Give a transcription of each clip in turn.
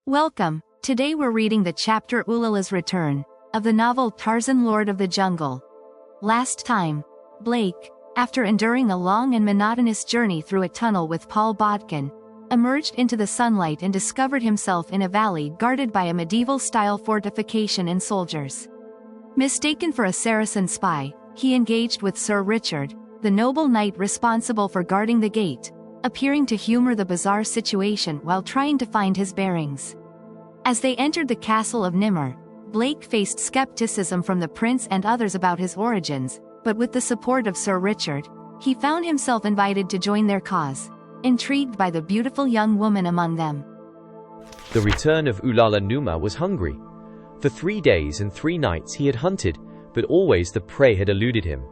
Welcome. Today we're reading the chapter ULALA'S Return of the novel Tarzan, Lord of the Jungle. Last time, Blake, after enduring a long and monotonous journey through a tunnel with Paul Bodkin, emerged into the sunlight and discovered himself in a valley guarded by a medieval-style fortification and soldiers. Mistaken for a Saracen spy, he engaged with Sir Richard, the noble knight responsible for guarding the gate, appearing to humor the bizarre situation while trying to find his bearings. As they entered the castle of Nimr, Blake faced skepticism from the prince and others about his origins, but with the support of Sir Richard, he found himself invited to join their cause, intrigued by the beautiful young woman among them. The return of Ulala Numa was hungry. For 3 days and 3 nights he had hunted, but always the prey had eluded him.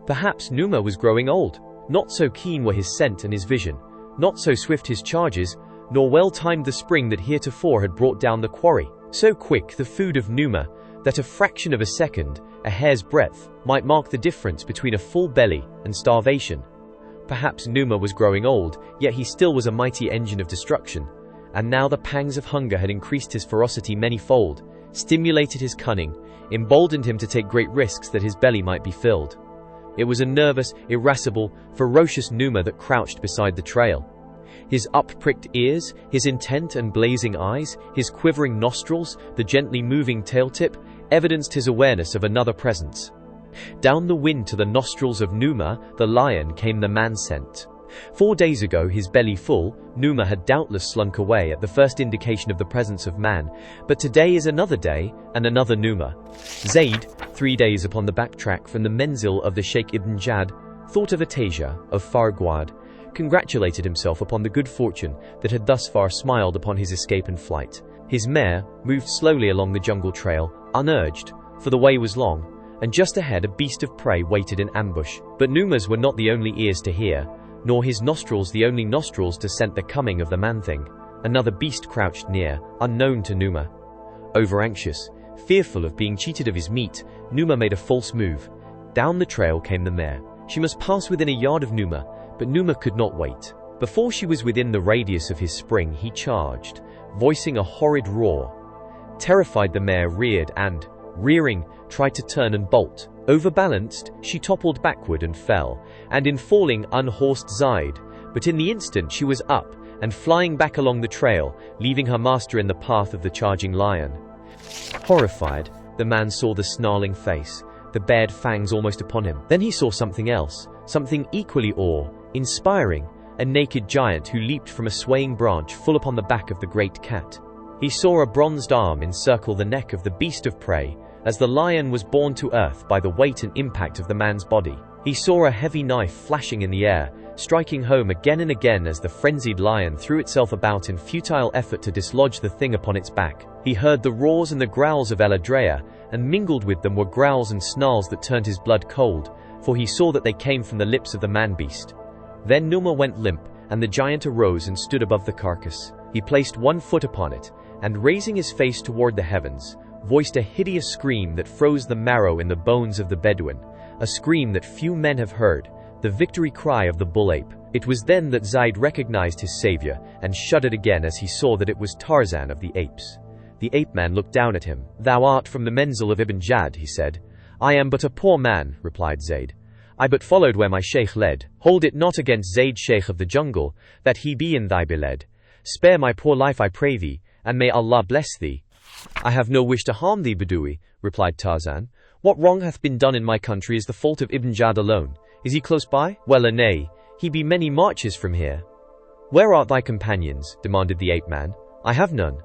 Perhaps Numa was growing old. Not so keen were his scent and his vision, not so swift his charges, nor well-timed the spring that heretofore had brought down the quarry. So quick the food of Numa, that a fraction of a second, a hair's breadth, might mark the difference between a full belly and starvation. Perhaps Numa was growing old, yet he still was a mighty engine of destruction. And now the pangs of hunger had increased his ferocity many-fold, stimulated his cunning, emboldened him to take great risks that his belly might be filled. It was a nervous, irascible, ferocious Numa that crouched beside the trail. His up-pricked ears, his intent and blazing eyes, his quivering nostrils, the gently moving tail tip, evidenced his awareness of another presence. Down the wind to the nostrils of Numa, the lion, came the man scent. 4 days ago, his belly full, Numa had doubtless slunk away at the first indication of the presence of man, but today is another day, and another Numa. Zaid, 3 days upon the backtrack from the menzil of the Sheikh Ibn Jad, thought of Atasia, of Farguad, congratulated himself upon the good fortune that had thus far smiled upon his escape and flight. His mare moved slowly along the jungle trail, unurged, for the way was long, and just ahead a beast of prey waited in ambush. But Numa's were not the only ears to hear, nor his nostrils the only nostrils to scent the coming of the man-thing. Another beast crouched near, unknown to Numa. Over-anxious, fearful of being cheated of his meat, Numa made a false move. Down the trail came the mare. She must pass within a yard of Numa, but Numa could not wait. Before she was within the radius of his spring, he charged, voicing a horrid roar. Terrified, the mare reared and, rearing, tried to turn and bolt. Overbalanced, she toppled backward and fell, and in falling unhorsed Zaid, but in the instant she was up and flying back along the trail, leaving her master in the path of the charging lion. Horrified, the man saw the snarling face, the bared fangs almost upon him. Then he saw something else, something equally awe-inspiring, a naked giant who leaped from a swaying branch full upon the back of the great cat. He saw a bronzed arm encircle the neck of the beast of prey, as the lion was borne to earth by the weight and impact of the man's body. He saw a heavy knife flashing in the air, striking home again and again as the frenzied lion threw itself about in futile effort to dislodge the thing upon its back. He heard the roars and the growls of Eladrea, and mingled with them were growls and snarls that turned his blood cold, for he saw that they came from the lips of the man-beast. Then Numa went limp, and the giant arose and stood above the carcass. He placed one foot upon it, and raising his face toward the heavens, voiced a hideous scream that froze the marrow in the bones of the Bedouin, a scream that few men have heard, the victory cry of the bull-ape. It was then that Zaid recognized his savior, and shuddered again as he saw that it was Tarzan of the apes. The ape-man looked down at him. "Thou art from the menzil of Ibn Jad," he said. "I am but a poor man," replied Zaid. "I but followed where my sheikh led. Hold it not against Zaid, sheikh of the jungle, that he be in thy beled. Spare my poor life, I pray thee, and may Allah bless thee." "I have no wish to harm thee, Bedoui," replied Tarzan. "What wrong hath been done in my country is the fault of Ibn Jad alone. Is he close by?" "Well, nay, he be many marches from here." "Where art thy companions?" demanded the ape-man. "I have none."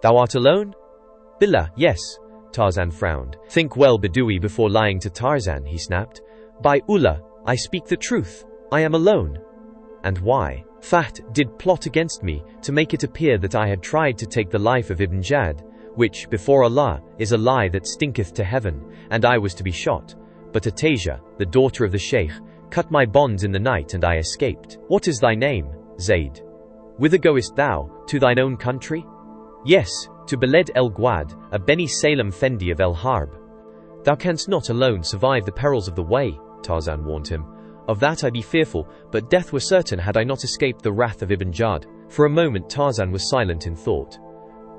"Thou art alone?" "Billah, yes." Tarzan frowned. "Think well, Bedoui, before lying to Tarzan," he snapped. "By Ullah, I speak the truth. I am alone." "And why?" "Faht did plot against me, to make it appear that I had tried to take the life of Ibn Jad, which, before Allah, is a lie that stinketh to heaven, and I was to be shot. But Atasia, the daughter of the sheikh, cut my bonds in the night, and I escaped." "What is thy name, Zaid? Whither goest thou, to thine own country?" "Yes, to Beled el Guad, a Beni Salem Fendi of El Harb." "Thou canst not alone survive the perils of the way," Tarzan warned him. "Of that I be fearful, but death were certain had I not escaped the wrath of Ibn Jad." For a moment Tarzan was silent in thought.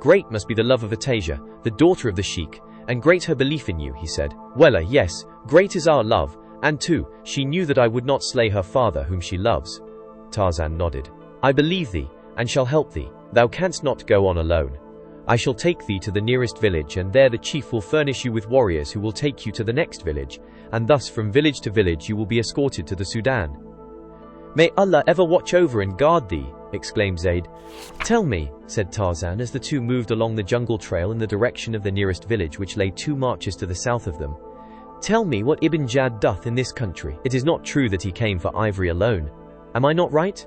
Great must be the love of Atasia, the daughter of the sheik, and great her belief in you, he said. Well, yes, great is our love, and too, she knew that I would not slay her father whom she loves. Tarzan nodded. I believe thee, and shall help thee. Thou canst not go on alone. I shall take thee to the nearest village, and there the chief will furnish you with warriors who will take you to the next village, and thus from village to village you will be escorted to the Sudan. May Allah ever watch over and guard thee, exclaimed Zaid. Tell me, said Tarzan as the two moved along the jungle trail in the direction of the nearest village, which lay 2 marches to the south of them. Tell me what Ibn Jad doth in this country. It is not true that he came for ivory alone. Am I not right?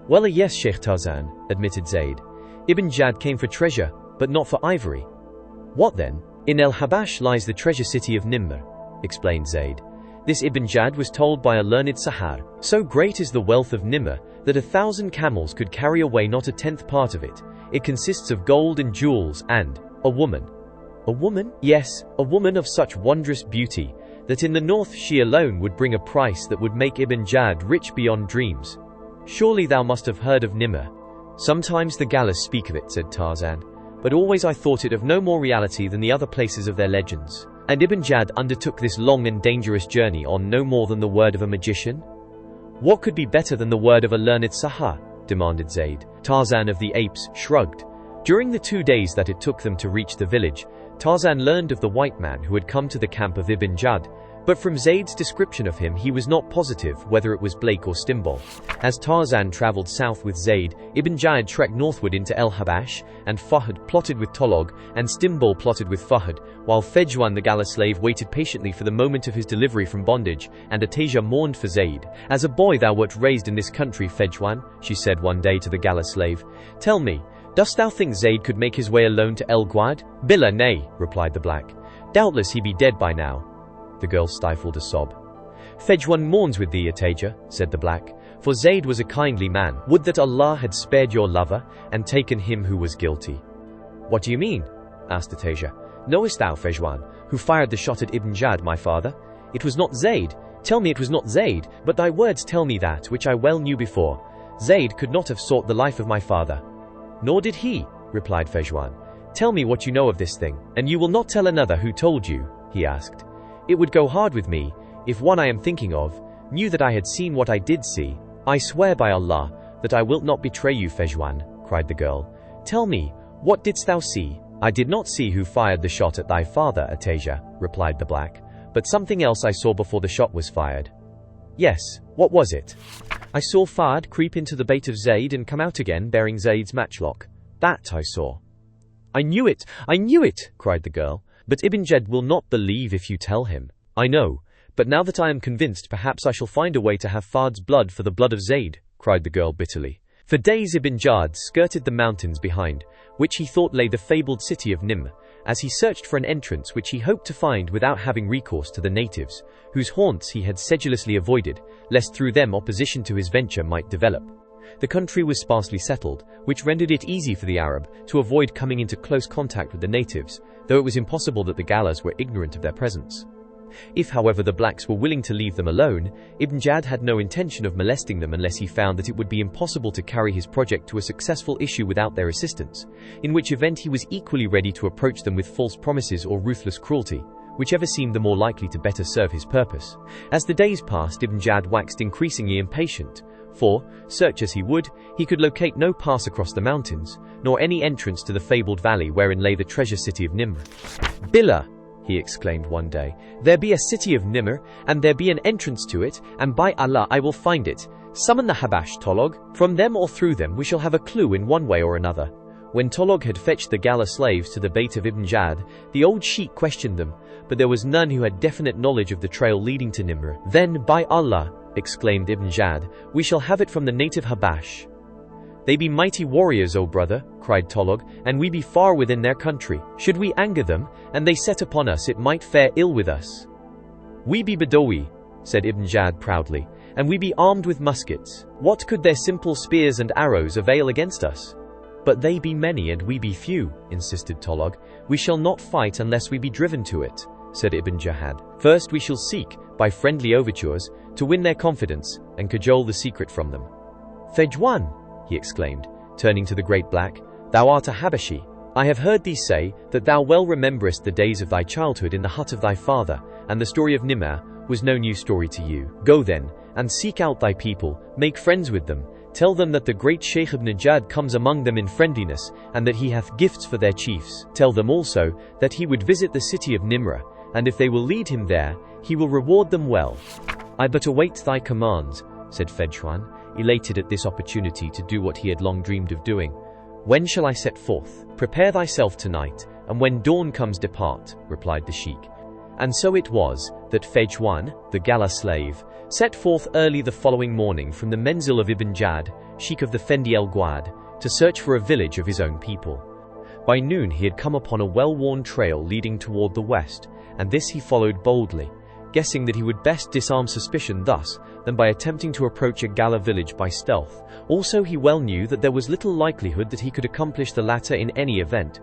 Well, yes, Sheikh Tarzan, admitted Zaid. Ibn Jad came for treasure, but not for ivory. What then? In El-Habash lies the treasure city of Nimr, explained Zaid. This Ibn Jad was told by a learned Sahar. So great is the wealth of Nimr that 1,000 camels could carry away not a 10th part of it. It consists of gold and jewels and a woman. A woman? Yes, a woman of such wondrous beauty that in the north she alone would bring a price that would make Ibn Jad rich beyond dreams. Surely thou must have heard of Nimr. Sometimes the Gallas speak of it, said Tarzan, but always I thought it of no more reality than the other places of their legends. And Ibn Jad undertook this long and dangerous journey on no more than the word of a magician? What could be better than the word of a learned Sahar? Demanded Zaid. Tarzan of the Apes shrugged. During the 2 days that it took them to reach the village, Tarzan learned of the white man who had come to the camp of Ibn Jad, but from Zaid's description of him he was not positive whether it was Blake or Stimbol. As Tarzan travelled south with Zaid, Ibn Jad trekked northward into El-Habash, and Fahd plotted with Tolog, and Stimbol plotted with Fahd, while Fejwan the galley slave waited patiently for the moment of his delivery from bondage, and Atasia mourned for Zaid. As a boy thou wert raised in this country, Fejwan, she said one day to the galley slave. Tell me, dost thou think Zaid could make his way alone to El-Guad? Billah, nay, replied the black. Doubtless he be dead by now. The girl stifled a sob. Fejwan mourns with thee, Atasia, said the black, for Zaid was a kindly man. Would that Allah had spared your lover, and taken him who was guilty. What do you mean? asked Atasia. Knowest thou, Fejwan, who fired the shot at Ibn Jad, my father? It was not Zaid. Tell me it was not Zaid, but thy words tell me that which I well knew before. Zaid could not have sought the life of my father. Nor did he, replied Fejwan. Tell me what you know of this thing, and you will not tell another who told you, he asked. It would go hard with me, if one I am thinking of, knew that I had seen what I did see. I swear by Allah, that I wilt not betray you, Fejwan, cried the girl. Tell me, what didst thou see? I did not see who fired the shot at thy father, Atasia, replied the black, but something else I saw before the shot was fired. Yes, what was it? I saw Fahd creep into the bait of Zaid and come out again bearing Zaid's matchlock. That I saw. I knew it, cried the girl. But Ibn Jad will not believe if you tell him. I know, but now that I am convinced, perhaps I shall find a way to have Fahd's blood for the blood of Zaid, cried the girl bitterly. For days Ibn Jad skirted the mountains behind, which he thought lay the fabled city of Nimr, as he searched for an entrance which he hoped to find without having recourse to the natives, whose haunts he had sedulously avoided, lest through them opposition to his venture might develop. The country was sparsely settled, which rendered it easy for the Arab to avoid coming into close contact with the natives, though it was impossible that the Gallas were ignorant of their presence. If, however, the blacks were willing to leave them alone, Ibn Jad had no intention of molesting them unless he found that it would be impossible to carry his project to a successful issue without their assistance, in which event he was equally ready to approach them with false promises or ruthless cruelty, whichever seemed the more likely to better serve his purpose. As the days passed, Ibn Jad waxed increasingly impatient, for, search as he would, he could locate no pass across the mountains, nor any entrance to the fabled valley wherein lay the treasure city of Nimr. Billah, he exclaimed one day, there be a city of Nimr, and there be an entrance to it, and by Allah I will find it. Summon the Habash, Tolog. From them or through them we shall have a clue in one way or another. When Tolog had fetched the galley slaves to the bait of Ibn Jad, the old sheikh questioned them, but there was none who had definite knowledge of the trail leading to Nimr. Then, by Allah, exclaimed Ibn Jad, we shall have it from the native Habash. They be mighty warriors, O brother, cried Tolog, and we be far within their country. Should we anger them, and they set upon us, it might fare ill with us. We be Badawi, said Ibn Jad proudly, and we be armed with muskets. What could their simple spears and arrows avail against us? But they be many and we be few, insisted Tolog. We shall not fight unless we be driven to it, said Ibn Jahad. First we shall seek, by friendly overtures, to win their confidence, and cajole the secret from them. Fejwan, he exclaimed, turning to the great black, thou art a Habashi, I have heard thee say that thou well rememberest the days of thy childhood in the hut of thy father, and the story of Nimar was no new story to you. Go then, and seek out thy people, make friends with them, tell them that the great Sheikh ibn Najad comes among them in friendliness, and that he hath gifts for their chiefs. Tell them also that he would visit the city of Nimra, and if they will lead him there, he will reward them well. I but await thy commands, said Fedhwan, elated at this opportunity to do what he had long dreamed of doing. When shall I set forth? Prepare thyself tonight, and when dawn comes depart, replied the sheik. And so it was that Fedhwan, the gala slave, set forth early the following morning from the Menzil of Ibn Jad, sheik of the Fendi el Guad, to search for a village of his own people. By noon he had come upon a well-worn trail leading toward the west, and this he followed boldly, guessing that he would best disarm suspicion thus than by attempting to approach a gala village by stealth. Also he well knew that there was little likelihood that he could accomplish the latter in any event.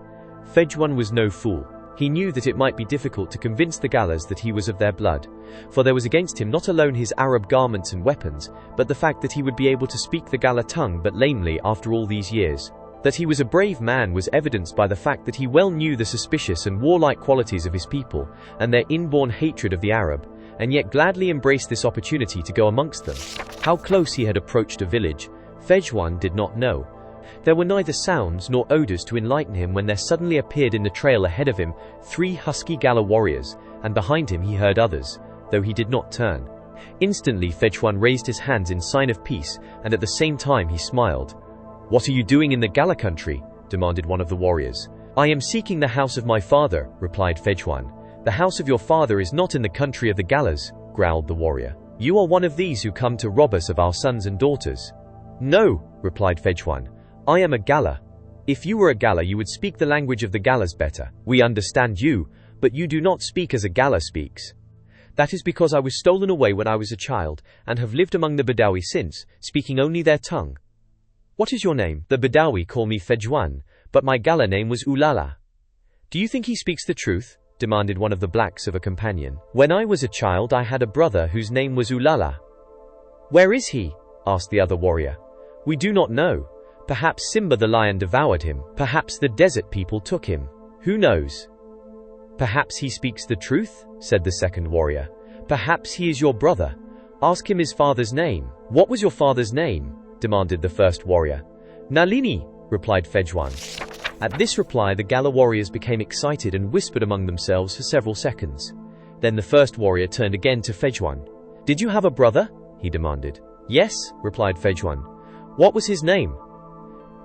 Fedhwan was no fool. He knew that it might be difficult to convince the Galas that he was of their blood, for there was against him not alone his Arab garments and weapons, but the fact that he would be able to speak the Gala tongue but lamely after all these years. That he was a brave man was evidenced by the fact that he well knew the suspicious and warlike qualities of his people, and their inborn hatred of the Arab, and yet gladly embraced this opportunity to go amongst them. How close he had approached a village, Fedhwan did not know. There were neither sounds nor odors to enlighten him when there suddenly appeared in the trail ahead of him 3 husky Gala warriors, and behind him he heard others, though he did not turn. Instantly Fedhwan raised his hands in sign of peace, and at the same time he smiled. "What are you doing in the Gala country?" demanded one of the warriors. "I am seeking the house of my father," replied Fedhwan. "The house of your father is not in the country of the Galas," growled the warrior. "You are one of these who come to rob us of our sons and daughters." "No," replied Fedhwan. "I am a Gala. If you were a Gala you would speak the language of the Galas better. We understand you, but you do not speak as a Gala speaks." "That is because I was stolen away when I was a child, and have lived among the Badawi since, speaking only their tongue." "What is your name?" "The Badawi call me Fedhwan, but my Gala name was ULALA." "Do you think he speaks the truth?" demanded one of the blacks of a companion. "When I was a child I had a brother whose name was ULALA." "Where is he?" asked the other warrior. "We do not know. Perhaps Simba the lion devoured him. Perhaps the desert people took him. Who knows?" "Perhaps he speaks the truth," said the second warrior. "Perhaps he is your brother. Ask him his father's name." "What was your father's name?" demanded the first warrior. "Nalini," replied Fedhwan. At this reply the Gala warriors became excited and whispered among themselves for several seconds. Then the first warrior turned again to Fedhwan. "Did you have a brother?" he demanded. "Yes," replied Fedhwan. "What was his name?"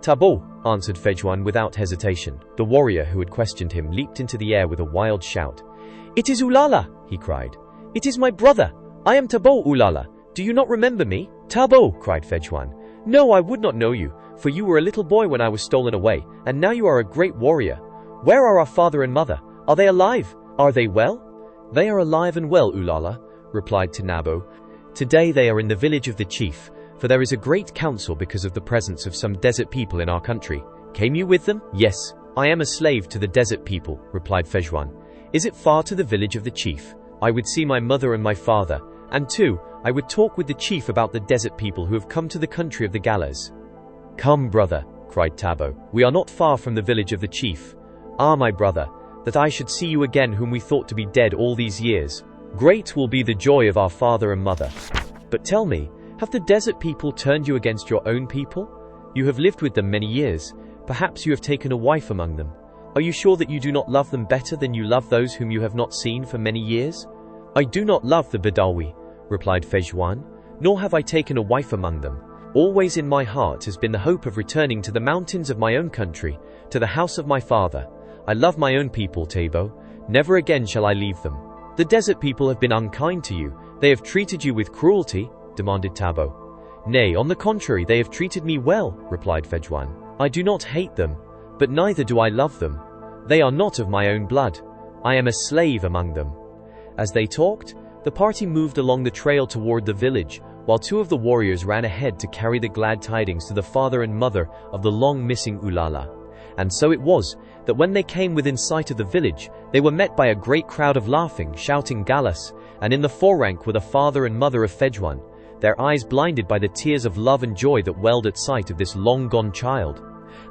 "Tabo," answered Fedhwan without hesitation. The warrior who had questioned him leaped into the air with a wild shout. "It is Ulala!" he cried. "It is my brother! I am Tabo, Ulala! Do you not remember me?" "Tabo!" cried Fedhwan. "No, I would not know you, for you were a little boy when I was stolen away, and now you are a great warrior. Where are our father and mother? Are they alive? Are they well?" "They are alive and well, Ulala," replied Tanabo. "Today they are in the village of the chief, for there is a great council because of the presence of some desert people in our country." "Came you with them?" "Yes, I am a slave to the desert people," replied Fedhwan. "Is it far to the village of the chief? I would see my mother and my father, and too, I would talk with the chief about the desert people who have come to the country of the Galas." "Come, brother," cried Tabo. "We are not far from the village of the chief. Ah, my brother, that I should see you again whom we thought to be dead all these years. Great will be the joy of our father and mother. But tell me, have the desert people turned you against your own people? You have lived with them many years. Perhaps you have taken a wife among them. Are you sure that you do not love them better than you love those whom you have not seen for many years?" "I do not love the Badawi," replied Fedhwan, "nor have I taken a wife among them. Always in my heart has been the hope of returning to the mountains of my own country, to the house of my father. I love my own people, Tabo. Never again shall I leave them." "The desert people have been unkind to you. They have treated you with cruelty?" demanded Tabo. "Nay, on the contrary, they have treated me well," replied Fedhwan. "I do not hate them, but neither do I love them. They are not of my own blood. I am a slave among them." As they talked, the party moved along the trail toward the village, while 2 of the warriors ran ahead to carry the glad tidings to the father and mother of the long-missing Ulala. And so it was that when they came within sight of the village, they were met by a great crowd of laughing, shouting Galas, and in the forerank were the father and mother of Fedhwan, their eyes blinded by the tears of love and joy that welled at sight of this long-gone child.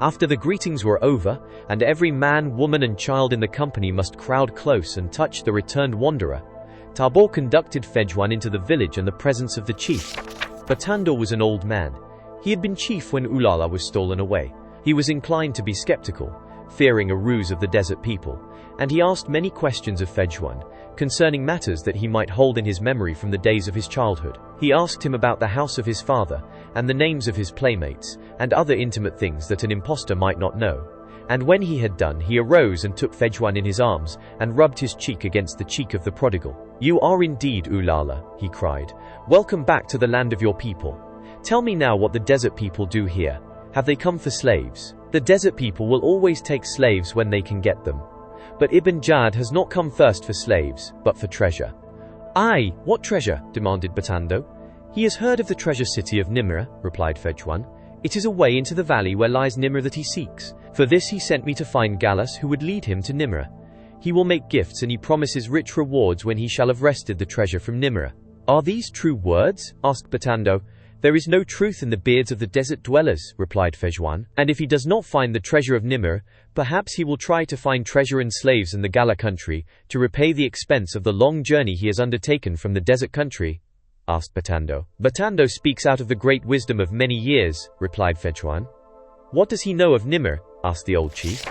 After the greetings were over, and every man, woman and child in the company must crowd close and touch the returned wanderer, Tabor conducted Fejwan into the village and the presence of the chief. Batando was an old man. He had been chief when Ulala was stolen away. He was inclined to be skeptical, fearing a ruse of the desert people, and he asked many questions of Fejwan, concerning matters that he might hold in his memory from the days of his childhood. He asked him about the house of his father, and the names of his playmates, and other intimate things that an impostor might not know. And when he had done, he arose and took Fejwan in his arms, and rubbed his cheek against the cheek of the prodigal. "You are indeed Ulala," he cried. "Welcome back to the land of your people. Tell me now what the desert people do here. Have they come for slaves?" "The desert people will always take slaves when they can get them. But Ibn Jad has not come first for slaves, but for treasure." "Aye, what treasure?" demanded Batando. "He has heard of the treasure city of Nimrah," replied Fejwan. "It is a way into the valley where lies Nimrah that he seeks. For this he sent me to find Gallus, who would lead him to Nimrah. He will make gifts, and he promises rich rewards when he shall have wrested the treasure from Nimrah." "Are these true words?" asked Batando. "There is no truth in the beards of the desert dwellers," replied Fejwan. "And if he does not find the treasure of Nimrah, perhaps he will try to find treasure and slaves in the Gala country, to repay the expense of the long journey he has undertaken from the desert country?" asked Batando. "Batando speaks out of the great wisdom of many years," replied Fejwan. "What does he know of Nimrah?" asked the old chief.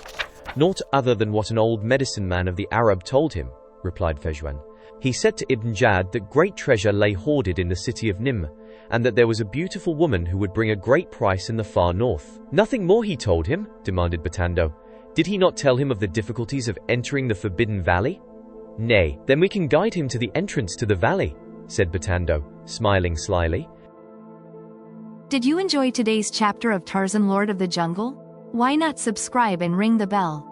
"Naught other than what an old medicine man of the Arab told him," replied Fejwan. "He said to Ibn Jad that great treasure lay hoarded in the city of Nimrah, and that there was a beautiful woman who would bring a great price in the far north." "Nothing more he told him?" demanded Batando. "Did he not tell him of the difficulties of entering the Forbidden Valley?" "Nay, then we can guide him to the entrance to the valley," said Batando, smiling slyly. Did you enjoy today's chapter of Tarzan, Lord of the Jungle? Why not subscribe and ring the bell?